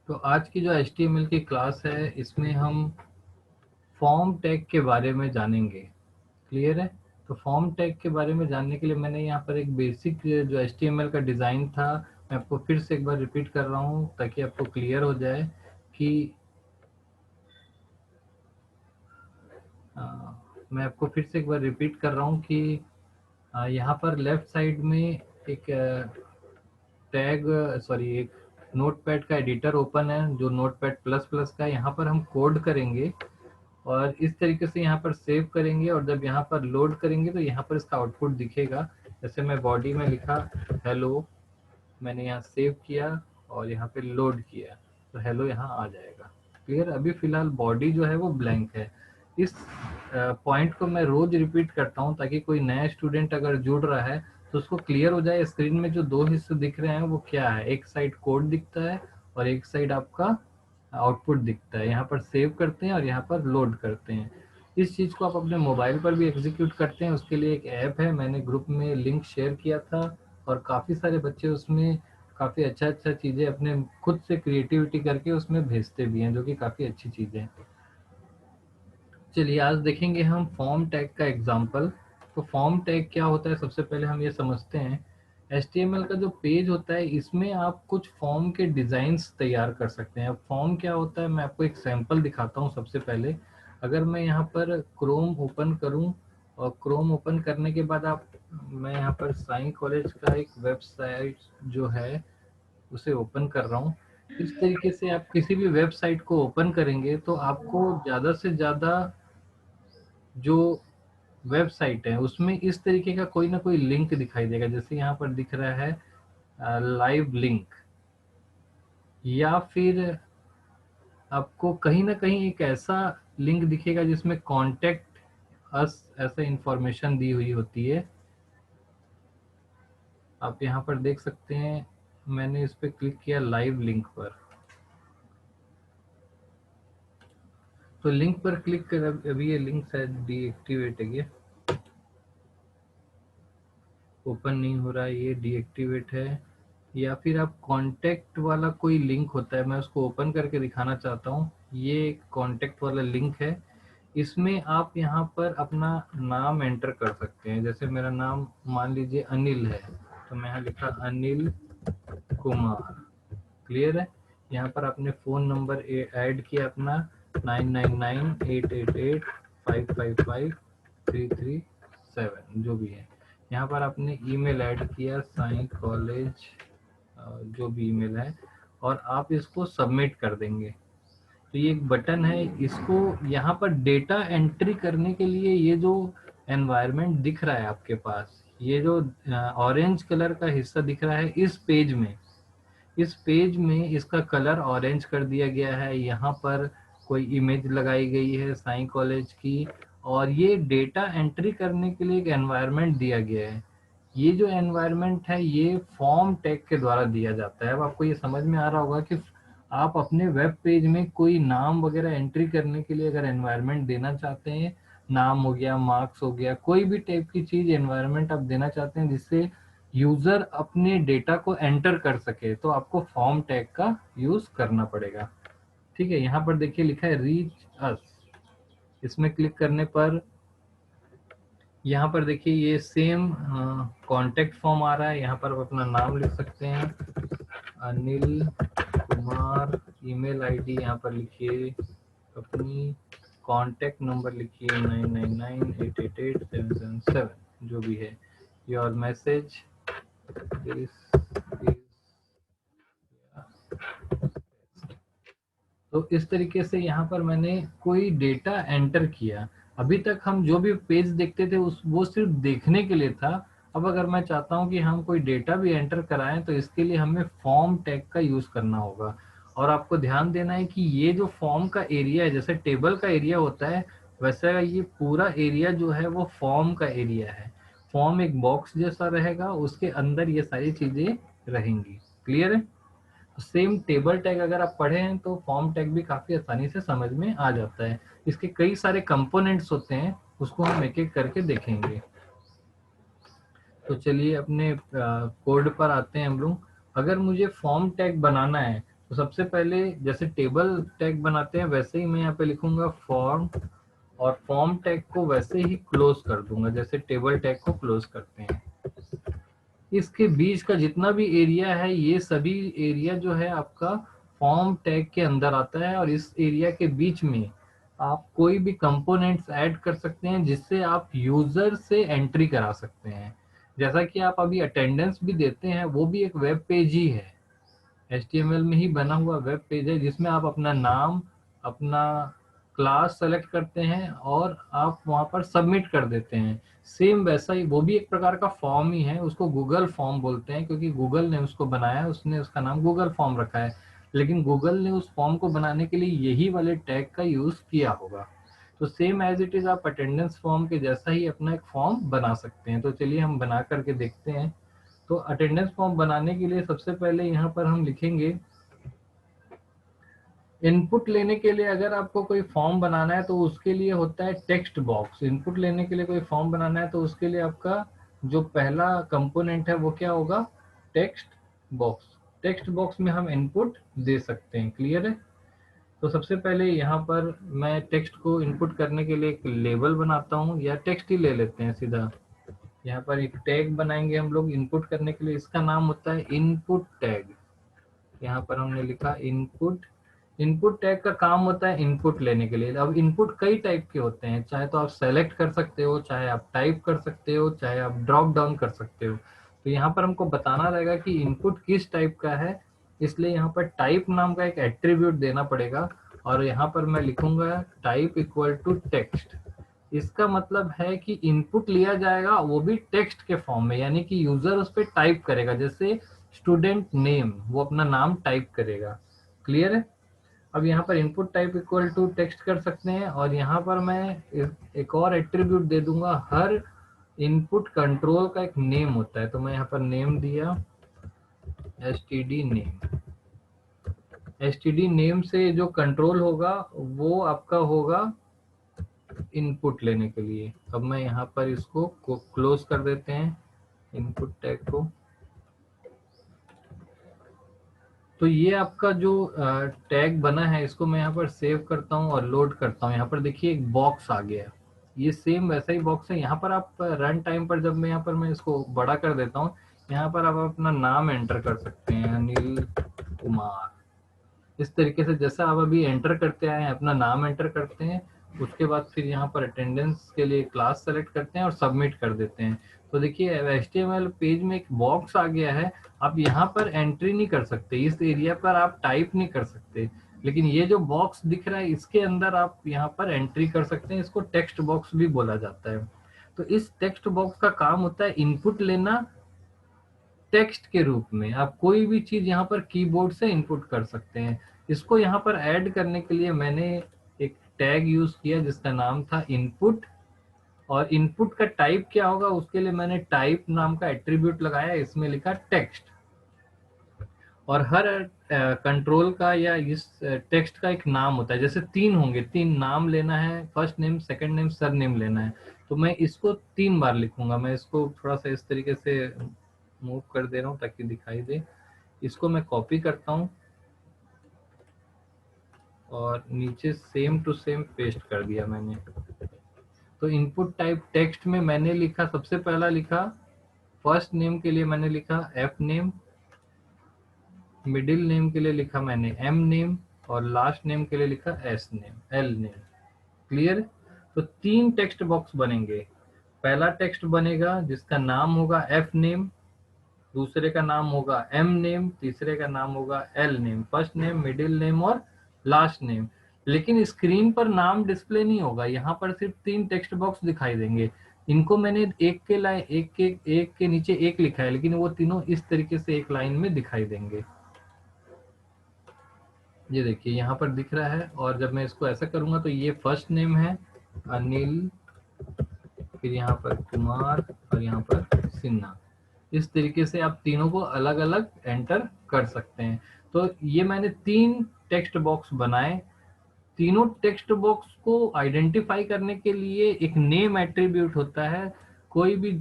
तो आज की जो HTML की क्लास है इसमें हम फॉर्म टैग के बारे में जानेंगे। क्लियर है? तो फॉर्म टैग के बारे में जानने के लिए मैंने यहाँ पर एक बेसिक जो HTML का डिज़ाइन था मैं आपको फिर से एक बार रिपीट कर रहा हूँ ताकि आपको क्लियर हो जाए कि मैं आपको फिर से एक बार रिपीट कर रहा हूँ कि यहाँ पर लेफ्ट साइड में एक टैग सॉरी एक नोटपैड का एडिटर ओपन है जो नोटपैड प्लस प्लस का है। यहाँ पर हम कोड करेंगे और इस तरीके से यहाँ पर सेव करेंगे और जब यहाँ पर लोड करेंगे तो यहाँ पर इसका आउटपुट दिखेगा। जैसे मैं बॉडी में लिखा हेलो, मैंने यहाँ सेव किया और यहाँ पे लोड किया तो हेलो यहाँ आ जाएगा। क्लियर? अभी फिलहाल बॉडी जो है वो ब्लैंक है। इस पॉइंट को मैं रोज रिपीट करता हूँ ताकि कोई नया स्टूडेंट अगर जुड़ रहा है तो उसको क्लियर हो जाए स्क्रीन में जो दो हिस्से दिख रहे हैं वो क्या है। एक साइड कोड दिखता है और एक साइड आपका आउटपुट दिखता है। यहाँ पर सेव करते हैं और यहाँ पर लोड करते हैं। इस चीज़ को आप अपने मोबाइल पर भी एग्जीक्यूट करते हैं। उसके लिए एक ऐप है, मैंने ग्रुप में लिंक शेयर किया था और काफ़ी सारे बच्चे उसमें काफ़ी अच्छा चीज़ें अपने खुद से क्रिएटिविटी करके उसमें भेजते भी हैं जो कि काफ़ी अच्छी चीज़ है। चलिए आज देखेंगे हम फॉर्म टैग का एग्जाम्पल। तो फॉर्म टैग क्या होता है सबसे पहले हम ये समझते हैं। HTML का जो पेज होता है इसमें आप कुछ फॉर्म के डिज़ाइंस तैयार कर सकते हैं। अब फॉर्म क्या होता है मैं आपको एक सैंपल दिखाता हूँ। सबसे पहले अगर मैं यहाँ पर क्रोम ओपन करूँ और क्रोम ओपन करने के बाद आप मैं यहाँ पर साई कॉलेज का एक वेबसाइट जो है उसे ओपन कर रहा हूँ। इस तरीके से आप किसी भी वेबसाइट को ओपन करेंगे तो आपको ज़्यादा से ज़्यादा जो वेबसाइट है उसमें इस तरीके का कोई ना कोई लिंक दिखाई देगा। जैसे यहाँ पर दिख रहा है लाइव लिंक, या फिर आपको कहीं ना कहीं एक ऐसा लिंक दिखेगा जिसमें कॉन्टेक्ट अस ऐसा इंफॉर्मेशन दी हुई होती है। आप यहाँ पर देख सकते हैं मैंने इस पर क्लिक किया लाइव लिंक पर, तो लिंक पर क्लिक कर अभी ये लिंक शायद डीएक्टिवेट है, ये ओपन नहीं हो रहा है, ये डीएक्टिवेट है। या फिर आप कांटेक्ट वाला कोई लिंक होता है, मैं उसको ओपन करके दिखाना चाहता हूँ। ये एक कांटेक्ट वाला लिंक है, इसमें आप यहाँ पर अपना नाम एंटर कर सकते हैं। जैसे मेरा नाम मान लीजिए अनिल है तो मैं यहाँ लिखा अनिल कुमार। क्लियर है? यहाँ पर आपने फ़ोन नंबर ऐड किया अपना 999888555337 जो भी है। यहाँ पर आपने ईमेल ऐड किया साई कॉलेज जो भी ईमेल है और आप इसको सबमिट कर देंगे। तो ये एक बटन है, इसको यहाँ पर डेटा एंट्री करने के लिए ये जो एनवायरनमेंट दिख रहा है आपके पास, ये जो ऑरेंज कलर का हिस्सा दिख रहा है इस पेज में इसका कलर ऑरेंज कर दिया गया है। यहाँ पर कोई इमेज लगाई गई है साई कॉलेज की और ये डेटा एंट्री करने के लिए एक एनवायरनमेंट दिया गया है। ये जो एनवायरनमेंट है ये फॉर्म टैग के द्वारा दिया जाता है। अब आपको ये समझ में आ रहा होगा कि आप अपने वेब पेज में कोई नाम वगैरह एंट्री करने के लिए अगर एनवायरनमेंट देना चाहते हैं, नाम हो गया, मार्क्स हो गया, कोई भी टाइप की चीज एनवायरनमेंट आप देना चाहते हैं जिससे यूजर अपने डेटा को एंटर कर सके, तो आपको फॉर्म टैग का यूज करना पड़ेगा। ठीक है? यहाँ पर देखिए लिखा है रीच अस, इसमें क्लिक करने पर यहाँ पर देखिए ये सेम कॉन्टेक्ट फॉर्म आ रहा है। यहाँ पर आप अपना नाम लिख सकते हैं अनिल कुमार, ईमेल आईडी यहाँ पर लिखिए, अपनी कॉन्टेक्ट नंबर लिखिए 99988877 जो भी है, योर मैसेज इस तो इस तरीके से यहाँ पर मैंने कोई डेटा एंटर किया। अभी तक हम जो भी पेज देखते थे उस वो सिर्फ देखने के लिए था। अब अगर मैं चाहता हूँ कि हम कोई डेटा भी एंटर कराएं तो इसके लिए हमें फॉर्म टैग का यूज करना होगा। और आपको ध्यान देना है कि ये जो फॉर्म का एरिया है, जैसे टेबल का एरिया होता है वैसे ये पूरा एरिया जो है वो फॉर्म का एरिया है। फॉर्म एक बॉक्स जैसा रहेगा, उसके अंदर ये सारी चीजें रहेंगी। क्लियर है? सेम टेबल टैग अगर आप पढ़े हैं तो फॉर्म टैग भी काफी आसानी से समझ में आ जाता है। इसके कई सारे कंपोनेंट्स होते हैं, उसको हम एक एक करके देखेंगे। तो चलिए अपने कोड पर आते हैं हम लोग। अगर मुझे फॉर्म टैग बनाना है तो तो सबसे पहले जैसे टेबल टैग बनाते हैं वैसे ही मैं यहाँ पे लिखूंगा फॉर्म, और फॉर्म टैग को वैसे ही क्लोज कर दूंगा जैसे टेबल टैग को क्लोज करते हैं। इसके बीच का जितना भी एरिया है ये सभी एरिया जो है आपका फॉर्म टैग के अंदर आता है, और इस एरिया के बीच में आप कोई भी कंपोनेंट्स ऐड कर सकते हैं जिससे आप यूजर से एंट्री करा सकते हैं। जैसा कि आप अभी अटेंडेंस भी देते हैं, वो भी एक वेब पेज ही है, HTML में ही बना हुआ वेब पेज है जिसमें आप अपना नाम, अपना क्लास सेलेक्ट करते हैं और आप वहां पर सबमिट कर देते हैं। सेम वैसा ही वो भी एक प्रकार का फॉर्म ही है, उसको गूगल फॉर्म बोलते हैं क्योंकि गूगल ने उसको बनाया, उसने उसका नाम गूगल फॉर्म रखा है। लेकिन गूगल ने उस फॉर्म को बनाने के लिए यही वाले टैग का यूज किया होगा। तो सेम एज इट इज आप अटेंडेंस फॉर्म के जैसा ही अपना एक फॉर्म बना सकते हैं। तो चलिए हम बना करके देखते हैं। तो अटेंडेंस फॉर्म बनाने के लिए सबसे पहले यहाँ पर हम लिखेंगे, इनपुट लेने के लिए अगर आपको कोई फॉर्म बनाना है तो उसके लिए होता है टेक्स्ट बॉक्स। इनपुट लेने के लिए कोई फॉर्म बनाना है तो उसके लिए आपका जो पहला कंपोनेंट है वो क्या होगा, टेक्स्ट बॉक्स। टेक्स्ट बॉक्स में हम इनपुट दे सकते हैं। क्लियर है? तो सबसे पहले यहाँ पर मैं टेक्स्ट को इनपुट करने के लिए एक लेबल बनाता हूँ, या टेक्स्ट ही ले लेते हैं सीधा। यहाँ पर एक टैग बनाएंगे हम लोग इनपुट करने के लिए, इसका नाम होता है इनपुट टैग। यहाँ पर हमने लिखा इनपुट। इनपुट टैग का काम होता है इनपुट लेने के लिए। अब इनपुट कई टाइप के होते हैं, चाहे तो आप सेलेक्ट कर सकते हो, चाहे आप टाइप कर सकते हो, चाहे आप ड्रॉप डाउन कर सकते हो। तो यहाँ पर हमको बताना रहेगा कि इनपुट किस टाइप का है, इसलिए यहाँ पर टाइप नाम का एक एट्रीब्यूट देना पड़ेगा। और यहाँ पर मैं लिखूंगा टाइप इक्वल टू टेक्स्ट। इसका मतलब है कि इनपुट लिया जाएगा वो भी टेक्स्ट के फॉर्म में, यानी कि यूजर उस पर टाइप करेगा। जैसे स्टूडेंट नेम, वो अपना नाम टाइप करेगा। क्लियर है? अब यहाँ पर input type equal to text कर सकते हैं, और यहाँ पर मैं एक और एट्रीब्यूट दे दूंगा। हर इनपुट कंट्रोल का एक नेम होता है, तो मैं यहाँ पर नेम दिया std नेम। std नेम से जो कंट्रोल होगा वो आपका होगा इनपुट लेने के लिए। अब मैं यहाँ पर इसको क्लोज कर देते हैं इनपुट टैग को। तो ये आपका जो टैग बना है इसको मैं यहाँ पर सेव करता हूँ और लोड करता हूँ। यहाँ पर देखिए एक बॉक्स आ गया, ये सेम वैसा ही बॉक्स है। यहाँ पर आप रन टाइम पर जब मैं यहाँ पर मैं इसको बड़ा कर देता हूँ, यहाँ पर आप अपना नाम एंटर कर सकते हैं, अनिल कुमार। इस तरीके से जैसा आप अभी एंटर करते आए हैं, अपना नाम एंटर करते हैं, उसके बाद फिर यहाँ पर अटेंडेंस के लिए क्लास सेलेक्ट करते हैं और सबमिट कर देते हैं। तो देखिए HTML पेज में एक बॉक्स आ गया है। आप यहाँ पर एंट्री नहीं कर सकते, इस एरिया पर आप टाइप नहीं कर सकते, लेकिन ये जो बॉक्स दिख रहा है इसके अंदर आप यहाँ पर एंट्री कर सकते हैं। इसको टेक्स्ट बॉक्स भी बोला जाता है। तो इस टेक्स्ट बॉक्स का काम होता है इनपुट लेना टेक्स्ट के रूप में। आप कोई भी चीज यहाँ पर कीबोर्ड से इनपुट कर सकते हैं। इसको यहाँ पर ऐड करने के लिए मैंने एक टैग यूज किया जिसका नाम था इनपुट, और इनपुट का टाइप क्या होगा उसके लिए मैंने टाइप नाम का एट्रीब्यूट लगाया, इसमें लिखा टेक्स्ट। और हर कंट्रोल का या इस टेक्स्ट का एक नाम होता है, जैसे तीन होंगे, तीन नाम लेना है, first name, second name, sir name लेना है। तो मैं इसको 3 बार लिखूंगा। मैं इसको थोड़ा सा इस तरीके से मूव कर दे रहा हूँ ताकि दिखाई दे। इसको मैं कॉपी करता हूँ और नीचे सेम टू सेम पेस्ट कर दिया मैंने। तो इनपुट टाइप टेक्स्ट में मैंने लिखा, सबसे पहला लिखा फर्स्ट नेम के लिए मैंने लिखा एफ नेम, मिडिल नेम के लिए लिखा मैंने एम नेम, और लास्ट नेम के लिए लिखा S name, L name. Clear? तो 3 टेक्स्ट बॉक्स बनेंगे। पहला टेक्स्ट बनेगा जिसका नाम होगा एफ नेम, दूसरे का नाम होगा एम नेम, तीसरे का नाम होगा L name. First name, middle name और लास्ट नेम। लेकिन स्क्रीन पर नाम डिस्प्ले नहीं होगा, यहाँ पर सिर्फ 3 टेक्स्ट बॉक्स दिखाई देंगे। इनको मैंने एक के नीचे एक लिखा है, लेकिन वो तीनों इस तरीके से एक लाइन में दिखाई देंगे। ये देखिए यहाँ पर दिख रहा है। और जब मैं इसको ऐसा करूंगा तो ये फर्स्ट नेम है अनिल, फिर यहाँ पर कुमार, और यहाँ पर सिन्हा। इस तरीके से आप तीनों को अलग अलग एंटर कर सकते हैं। तो ये मैंने 3 टेक्स्ट बॉक्स बनाए। तीनों टेक्स्ट बॉक्स को आइडेंटिफाई करने के लिए एक नेम एट्रीब्यूट होता है। कोई भी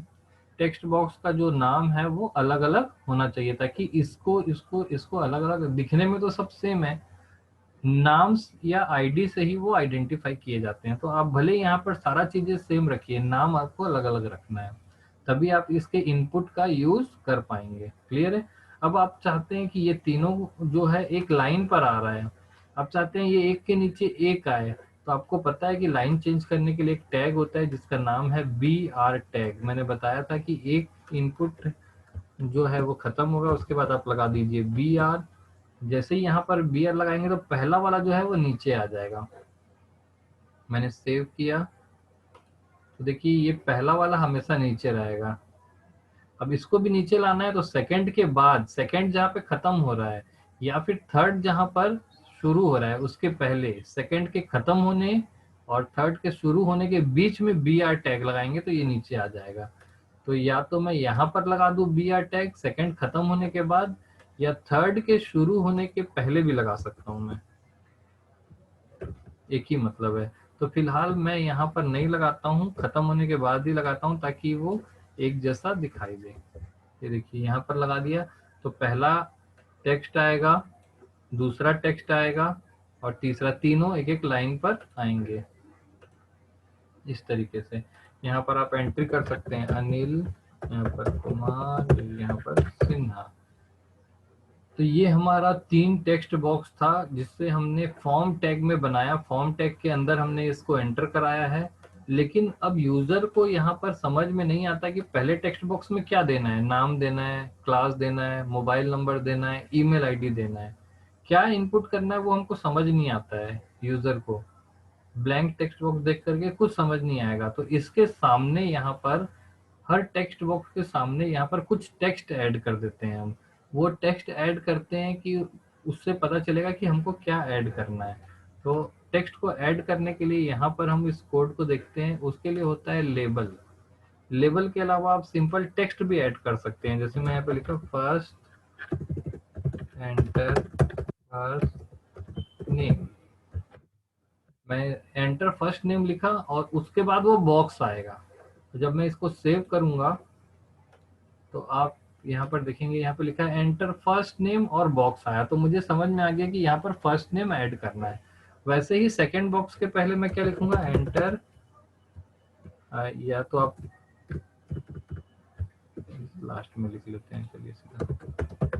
टेक्स्ट बॉक्स का जो नाम है वो अलग अलग होना चाहिए, ताकि इसको इसको इसको अलग अलग दिखने में तो सब सेम है, नाम या आईडी से ही वो आइडेंटिफाई किए जाते हैं। तो आप भले यहाँ पर सारा चीजें सेम रखिए, नाम आपको अलग अलग रखना है, तभी आप इसके इनपुट का यूज कर पाएंगे। क्लियर है? अब आप चाहते हैं कि ये तीनों जो है एक लाइन पर आ रहा है, आप चाहते हैं ये एक के नीचे एक आए, तो आपको पता है कि लाइन चेंज करने के लिए एक टैग होता है जिसका नाम है बी आर टैग। मैंने बताया था कि एक इनपुट जो है वो खत्म होगा, उसके बाद आप लगा दीजिए बी आर। जैसे ही यहाँ पर बी आर लगाएंगे तो पहला वाला जो है वो नीचे आ जाएगा। मैंने सेव किया तो देखिए ये पहला वाला हमेशा नीचे रहेगा। अब इसको भी नीचे लाना है तो सेकंड के बाद, सेकंड जहाँ पे खत्म हो रहा है या फिर थर्ड जहाँ पर शुरू हो रहा है उसके पहले, सेकंड के खत्म होने और थर्ड के शुरू होने के बीच में बी आर टैग लगाएंगे तो ये नीचे आ जाएगा। तो या तो मैं यहाँ पर लगा दूं बी आर टैग सेकंड खत्म होने के बाद, या थर्ड के शुरू होने के पहले भी लगा सकता हूँ मैं, एक ही मतलब है। तो फिलहाल मैं यहाँ पर नहीं लगाता हूँ, खत्म होने के बाद ही लगाता हूँ ताकि वो एक जैसा दिखाई दे। ये देखिए यहाँ पर लगा दिया तो पहला टेक्स्ट आएगा, दूसरा टेक्स्ट आएगा और तीसरा, तीनों एक एक लाइन पर आएंगे इस तरीके से। यहाँ पर आप एंट्री कर सकते हैं अनिल, यहाँ पर कुमार, यहाँ पर सिन्हा। तो ये हमारा 3 टेक्स्ट बॉक्स था जिससे हमने फॉर्म टैग में बनाया, फॉर्म टैग के अंदर हमने इसको एंटर कराया है। लेकिन अब यूजर को यहाँ पर समझ में नहीं आता कि पहले टेक्स्ट बॉक्स में क्या देना है, नाम देना है, क्लास देना है, मोबाइल नंबर देना है, ईमेल आईडी देना है, क्या इनपुट करना है वो हमको समझ नहीं आता है। यूजर को ब्लैंक टेक्स्ट बॉक्स देख करके कुछ समझ नहीं आएगा, तो इसके सामने यहाँ पर हर टेक्स्ट बॉक्स के सामने यहाँ पर कुछ टेक्स्ट ऐड कर देते हैं हम। वो टेक्स्ट ऐड करते हैं कि उससे पता चलेगा कि हमको क्या ऐड करना है। तो टेक्स्ट को ऐड करने के लिए यहाँ पर हम इस कोड को देखते हैं, उसके लिए होता है लेबल। लेबल के अलावा आप सिंपल टेक्स्ट भी ऐड कर सकते हैं, जैसे मैं यहाँ पे लिखा फर्स्ट एंटर फर्स्ट नेम, मैं एंटर फर्स्ट नेम लिखा और उसके बाद वो बॉक्स आएगा। तो जब मैं इसको सेव करूंगा तो आप यहाँ पर देखेंगे, यहाँ पे लिखा है एंटर फर्स्ट नेम और बॉक्स आया, तो मुझे समझ में आ गया कि यहाँ पर फर्स्ट नेम ऐड करना है। वैसे ही सेकंड बॉक्स के पहले मैं क्या लिखूंगा, एंटर, या तो आप लास्ट में लिख लेते हैं, चलिए सीधा।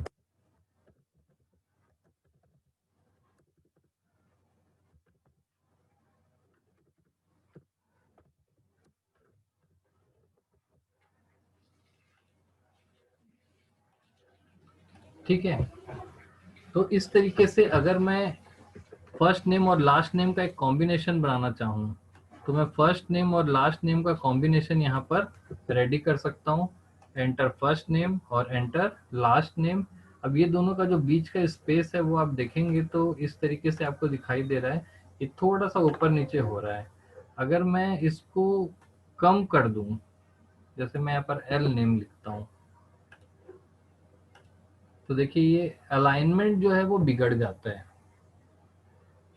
ठीक है, तो इस तरीके से अगर मैं फर्स्ट नेम और लास्ट नेम का एक कॉम्बिनेशन बनाना चाहूँ तो मैं फर्स्ट नेम और लास्ट नेम का कॉम्बिनेशन यहाँ पर रेडी कर सकता हूँ। एंटर फर्स्ट नेम और एंटर लास्ट नेम। अब ये दोनों का जो बीच का स्पेस है वो आप देखेंगे तो इस तरीके से आपको दिखाई दे रहा है, ये थोड़ा सा ऊपर नीचे हो रहा है। अगर मैं इसको कम कर दूं, जैसे मैं यहाँ पर एल नेम लिखता हूँ, तो देखिए ये अलाइनमेंट जो है वो बिगड़ जाता है,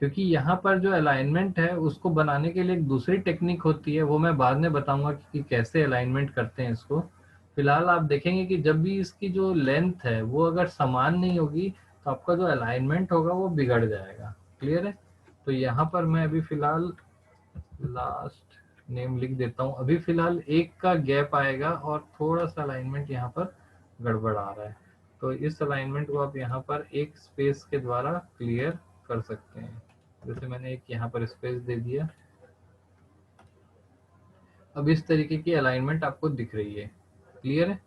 क्योंकि यहाँ पर जो अलाइनमेंट है उसको बनाने के लिए एक दूसरी टेक्निक होती है, वो मैं बाद में बताऊंगा कि कैसे अलाइनमेंट करते हैं इसको। फिलहाल आप देखेंगे कि जब भी इसकी जो लेंथ है वो अगर समान नहीं होगी तो आपका जो अलाइनमेंट होगा वो बिगड़ जाएगा। क्लियर है? तो यहाँ पर मैं अभी फिलहाल लास्ट नेम लिख देता हूँ। अभी फिलहाल एक का गैप आएगा और थोड़ा सा अलाइनमेंट यहाँ पर गड़बड़ आ रहा है, तो इस अलाइनमेंट को आप यहाँ पर एक स्पेस के द्वारा क्लियर कर सकते हैं। जैसे मैंने एक यहाँ पर स्पेस दे दिया, अब इस तरीके की अलाइनमेंट आपको दिख रही है। क्लियर है?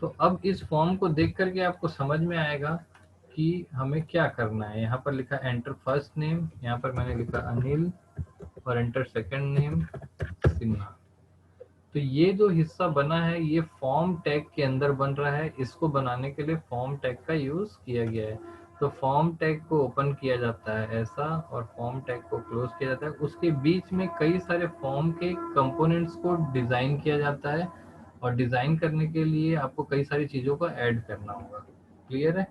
तो अब इस फॉर्म को देख करके आपको समझ में आएगा कि हमें क्या करना है। यहाँ पर लिखा एंटर फर्स्ट नेम, यहाँ पर मैंने लिखा अनिल और एंटर सेकंड नेम सिन्हा। तो ये जो हिस्सा बना है ये फॉर्म टैग के अंदर बन रहा है, इसको बनाने के लिए फॉर्म टैग का यूज किया गया है। तो फॉर्म टैग को ओपन किया जाता है ऐसा और फॉर्म टैग को क्लोज किया जाता है, उसके बीच में कई सारे फॉर्म के कंपोनेंट्स को डिजाइन किया जाता है और डिजाइन करने के लिए आपको कई सारी चीजों को ऐड करना होगा। क्लियर है?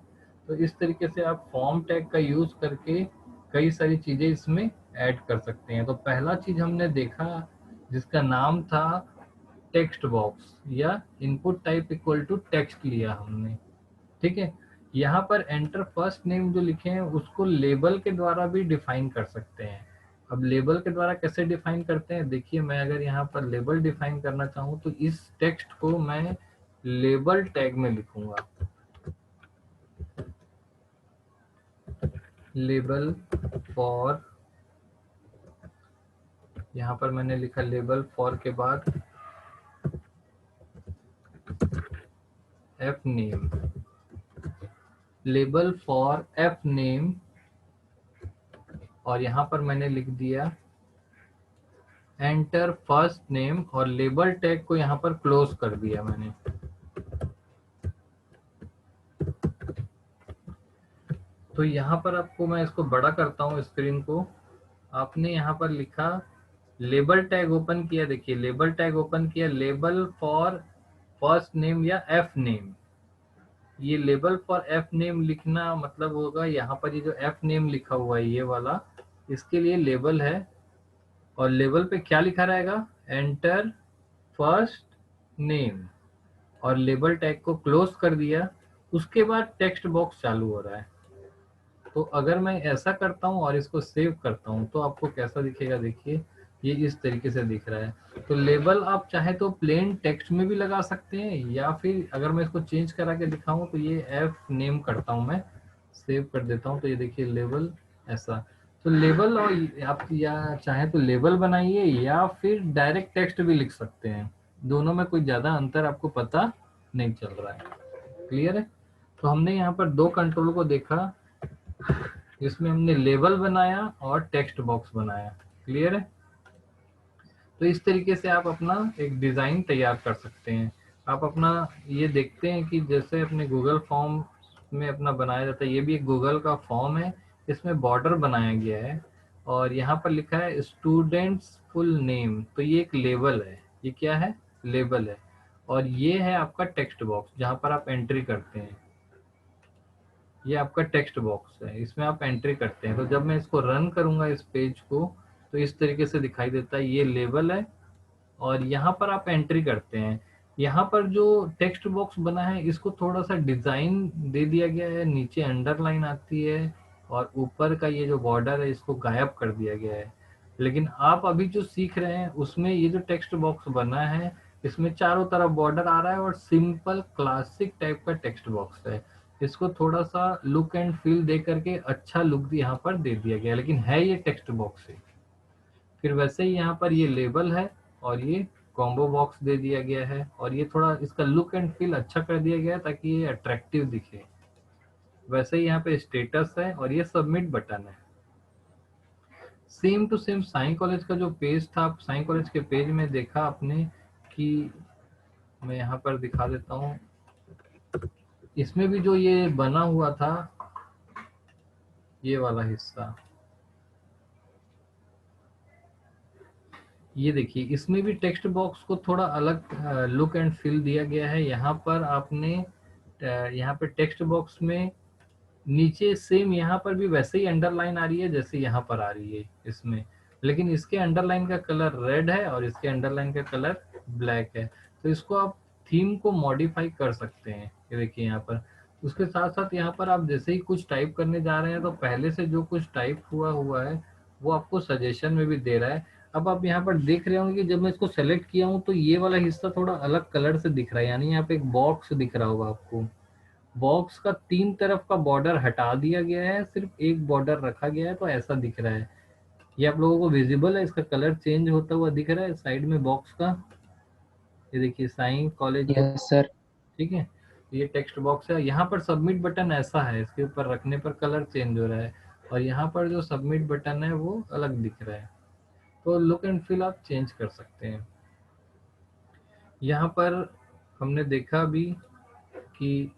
तो इस तरीके से आप फॉर्म टैग का यूज करके कई सारी चीजें इसमें ऐड कर सकते हैं। तो पहला चीज हमने देखा जिसका नाम था टेक्स्ट बॉक्स या input type equal to text लिया हमने, ठीक है। यहाँ पर एंटर फर्स्ट नेम जो लिखे हैं उसको लेबल के द्वारा भी डिफाइन कर सकते हैं। अब लेबल के द्वारा कैसे डिफाइन करते हैं, देखिए मैं अगर यहाँ पर लेबल डिफाइन करना चाहूँ तो इस टेक्स्ट को मैं लेबल टैग में लिखूंगा, लेबल फॉर, यहाँ पर मैंने लिखा लेबल फॉर के बाद F name, label for F name, और यहाँ पर मैंने लिख दिया एंटर फर्स्ट नेम, और लेबल टैग को यहाँ पर क्लोज कर दिया मैंने। तो यहाँ पर आपको मैं इसको बड़ा करता हूँ स्क्रीन को, आपने यहाँ पर लिखा लेबल टैग ओपन किया, देखिए लेबल टैग ओपन किया, लेबल फॉर फर्स्ट नेम या एफ नेम, ये लेबल फॉर एफ नेम लिखना मतलब होगा यहाँ पर ये जो एफ नेम लिखा हुआ है ये वाला, इसके लिए लेबल है, और लेबल पे क्या लिखा रहेगा, एंटर फर्स्ट नेम, और लेबल टैग को क्लोज कर दिया। उसके बाद टेक्स्ट बॉक्स चालू हो रहा है। तो अगर मैं ऐसा करता हूँ और इसको सेव करता हूँ तो आपको कैसा दिखेगा, देखिए ये इस तरीके से दिख रहा है। तो लेबल आप चाहे तो प्लेन टेक्स्ट में भी लगा सकते हैं, या फिर अगर मैं इसको चेंज करा के दिखाऊं तो ये एफ नेम करता हूँ मैं, सेव कर देता हूँ, तो ये देखिए लेबल ऐसा। तो लेबल, और आप या चाहे तो लेबल बनाइए या फिर डायरेक्ट टेक्स्ट भी लिख सकते हैं, दोनों में कोई ज़्यादा अंतर आपको पता नहीं चल रहा है। क्लियर है? तो हमने यहाँ पर दो कंट्रोल को देखा, इसमें हमने लेबल बनाया और टेक्स्ट बॉक्स बनाया। क्लियर है? तो इस तरीके से आप अपना एक डिज़ाइन तैयार कर सकते हैं। आप अपना ये देखते हैं कि जैसे अपने गूगल फॉर्म में अपना बनाया जाता है, ये भी एक गूगल का फॉर्म है, इसमें बॉर्डर बनाया गया है और यहाँ पर लिखा है स्टूडेंट्स फुल नेम, तो ये एक लेबल है। ये क्या है? लेबल है। और ये है आपका टेक्स्ट बॉक्स जहाँ पर आप एंट्री करते हैं, ये आपका टेक्स्ट बॉक्स है, इसमें आप एंट्री करते हैं। तो जब मैं इसको रन करूंगा इस पेज को तो इस तरीके से दिखाई देता है, ये लेबल है और यहाँ पर आप एंट्री करते हैं। यहाँ पर जो टेक्स्ट बॉक्स बना है इसको थोड़ा सा डिजाइन दे दिया गया है, नीचे अंडरलाइन आती है और ऊपर का ये जो बॉर्डर है इसको गायब कर दिया गया है। लेकिन आप अभी जो सीख रहे हैं उसमें ये जो टेक्स्ट बॉक्स बना है इसमें चारों तरफ बॉर्डर आ रहा है और सिंपल क्लासिक टाइप का टेक्स्ट बॉक्स है। इसको थोड़ा सा लुक एंड फील दे करके अच्छा लुक यहाँ पर दे दिया गया, लेकिन है ये टेक्स्ट बॉक्स है। फिर वैसे ही यहाँ पर ये लेबल है और ये कॉम्बो बॉक्स दे दिया गया है और ये थोड़ा इसका लुक एंड फील अच्छा कर दिया गया है ताकि ये अट्रैक्टिव दिखे। वैसे ही यहाँ पे स्टेटस है और ये सबमिट बटन है। Same to same Sai college का जो पेज था, आप साई कॉलेज के पेज में देखा आपने कि मैं यहाँ पर दिखा देता हूँ, इसमें भी जो ये बना हुआ था ये वाला हिस्सा, ये देखिए इसमें भी टेक्स्ट बॉक्स को थोड़ा अलग लुक एंड फील दिया गया है। यहाँ पर आपने यहाँ पे टेक्स्ट बॉक्स में नीचे सेम यहाँ पर भी वैसे ही अंडरलाइन आ रही है जैसे यहाँ पर आ रही है इसमें, लेकिन इसके अंडरलाइन का कलर रेड है और इसके अंडरलाइन का कलर ब्लैक है। तो इसको आप थीम को मॉडिफाई कर सकते हैं, ये देखिए यहाँ पर। उसके साथ साथ यहाँ पर आप जैसे ही कुछ टाइप करने जा रहे हैं तो पहले से जो कुछ टाइप हुआ है वो आपको सजेशन में भी दे रहा है। अब आप यहाँ पर देख रहे होंगे कि जब मैं इसको सेलेक्ट किया हूँ तो ये वाला हिस्सा थोड़ा अलग कलर से दिख रहा है, यानी यहाँ पे एक बॉक्स दिख रहा होगा आपको। बॉक्स का तीन तरफ का बॉर्डर हटा दिया गया है, सिर्फ एक बॉर्डर रखा गया है, तो ऐसा दिख रहा है। ये आप लोगों को विजिबल है, इसका कलर चेंज होता हुआ दिख रहा है साइड में बॉक्स का। ये देखिए साई कॉलेज का, यस सर। ठीक है। ये टेक्स्ट बॉक्स है, यहाँ पर सबमिट बटन ऐसा है, इसके ऊपर रखने पर कलर चेंज हो रहा है और यहाँ पर जो सबमिट बटन है वो अलग दिख रहा है। तो लुक एंड फील आप चेंज कर सकते हैं। यहाँ पर हमने देखा भी कि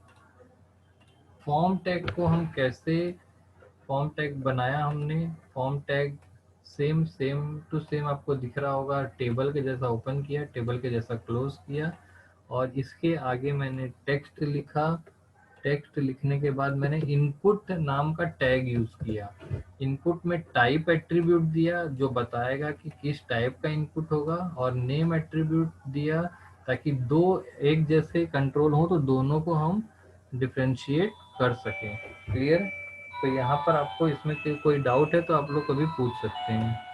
फॉर्म टैग को हम कैसे, फॉर्म टैग बनाया हमने। Form tag same to same आपको दिख रहा होगा, टेबल के जैसा ओपन किया, टेबल के जैसा क्लोज किया और इसके आगे मैंने टेक्स्ट लिखा। टेक्स्ट लिखने के बाद मैंने इनपुट नाम का टैग यूज किया। इनपुट में टाइप एट्रीब्यूट दिया जो बताएगा कि किस टाइप का इनपुट होगा, और नेम एट्रीब्यूट दिया ताकि दो एक जैसे कंट्रोल हो तो दोनों को हम डिफ्रेंशिएट कर सकें। क्लियर? तो यहाँ पर आपको इसमें कोई डाउट है तो आप लोग कभी पूछ सकते हैं।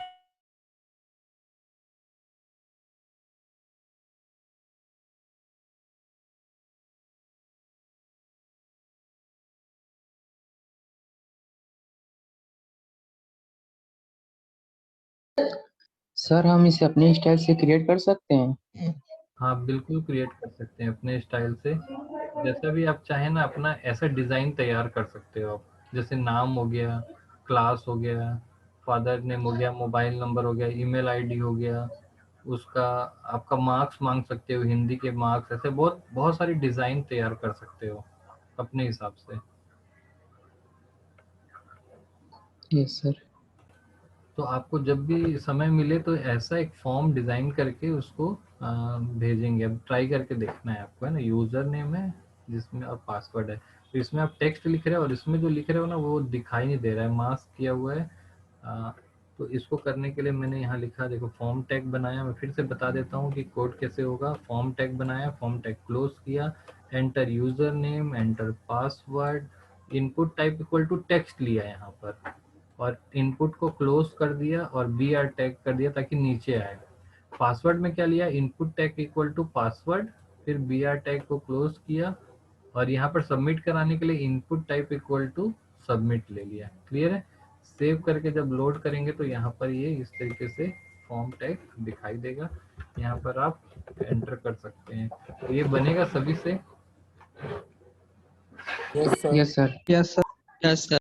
सर हम इसे अपने स्टाइल से क्रिएट कर सकते हैं? हाँ बिल्कुल क्रिएट कर सकते हैं अपने स्टाइल से, जैसा भी आप चाहें ना अपना ऐसा डिज़ाइन तैयार कर सकते हो आप। जैसे नाम हो गया, क्लास हो गया, फादर नेम हो गया, मोबाइल नंबर हो गया, ईमेल आईडी हो गया, उसका आपका मार्क्स मांग सकते हो, हिंदी के मार्क्स, ऐसे बहुत बहुत सारी डिज़ाइन तैयार कर सकते हो अपने हिसाब से। Yes sir. तो आपको जब भी समय मिले तो ऐसा एक फॉर्म डिज़ाइन करके उसको भेजेंगे। अब ट्राई करके देखना है आपको, है ना। यूज़र नेम है जिसमें अब पासवर्ड है, तो इसमें आप टेक्स्ट लिख रहे हो और इसमें जो लिख रहे हो ना वो दिखाई नहीं दे रहा है, मास्क किया हुआ है। अ, तो इसको करने के लिए मैंने यहाँ लिखा, देखो फॉर्म टैग बनाया। मैं फिर से बता देता हूँ कि कोड कैसे होगा। फॉर्म टैग बनाया, फॉर्म टैग क्लोज किया, enter user name, enter password, input type equal to text लिया यहाँ पर, और इनपुट को क्लोज कर दिया और बी आर टैग कर दिया ताकि नीचे आए। पासवर्ड में क्या लिया, input tag equal to password, फिर बी आर टैग को क्लोज किया, और यहाँ पर सबमिट कराने के लिए input type equal to submit ले लिया। क्लियर है? सेव करके जब लोड करेंगे तो यहाँ पर ये इस तरीके से फॉर्म टैग दिखाई देगा। यहाँ पर आप एंटर कर सकते हैं, तो ये बनेगा सभी से। Yes sir. Yes sir. Yes sir.